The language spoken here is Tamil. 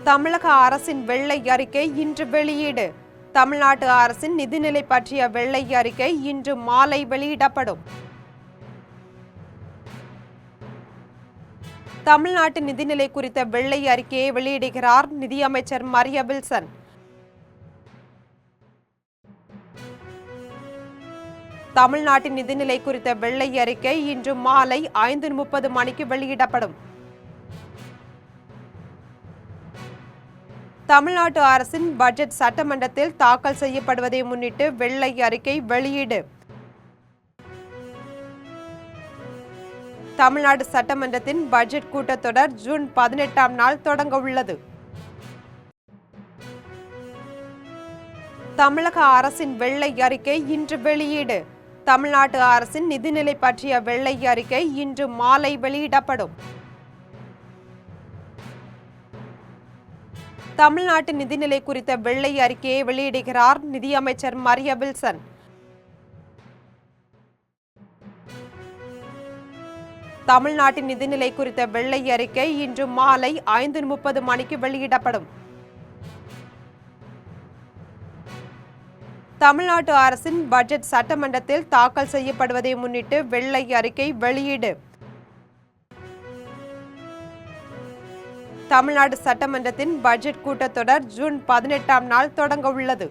தமிழக அரசின் வெள்ளை அறிக்கை இன்று வெளியீடு. தமிழ்நாட்டு அரசின் நிதிநிலை பற்றிய வெள்ளை அறிக்கை இன்று மாலை வெளியிடப்படும். தமிழ்நாட்டு நிதிநிலை குறித்த வெள்ளை அறிக்கையை வெளியிடுகிறார் நிதியமைச்சர் மரிய வில்சன். தமிழ்நாட்டின் நிதிநிலை குறித்த வெள்ளை அறிக்கை இன்று மாலை 5:30 மணிக்கு வெளியிடப்படும். தமிழ்நாட்டு அரசின் பட்ஜெட் சட்டமன்றத்தில் தாக்கல் செய்யப்படுவதை முன்னிட்டு வெள்ளை அறிக்கை வெளியீடு. தமிழ்நாடு சட்டமன்றத்தின் பட்ஜெட் கூட்டத்தொடர் ஜூன் 18ஆம் நாள் தொடங்க உள்ளது. தமிழக அரசின் வெள்ளை அறிக்கை இன்று வெளியீடு. தமிழ்நாட்டு அரசின் நிதிநிலை பற்றிய வெள்ளை அறிக்கை இன்று மாலை வெளியிடப்படும். தமிழ்நாட்டு நிதிநிலை குறித்த வெள்ளை அறிக்கையை வெளியிடுகிறார் நிதியமைச்சர் மரிய வில்சன். தமிழ்நாட்டின் நிதிநிலை குறித்த வெள்ளை அறிக்கை இன்று மாலை 5:30 மணிக்கு வெளியிடப்படும். தமிழ்நாட்டு அரசின் பட்ஜெட் சட்டமன்றத்தில் தாக்கல் செய்யப்படுவதை முன்னிட்டு வெள்ளை அறிக்கை வெளியீடு. தமிழ்நாடு சட்டமன்றத்தின் பட்ஜெட் கூட்டத்தொடர் ஜூன் 18ஆம் நாள் தொடங்க உள்ளது.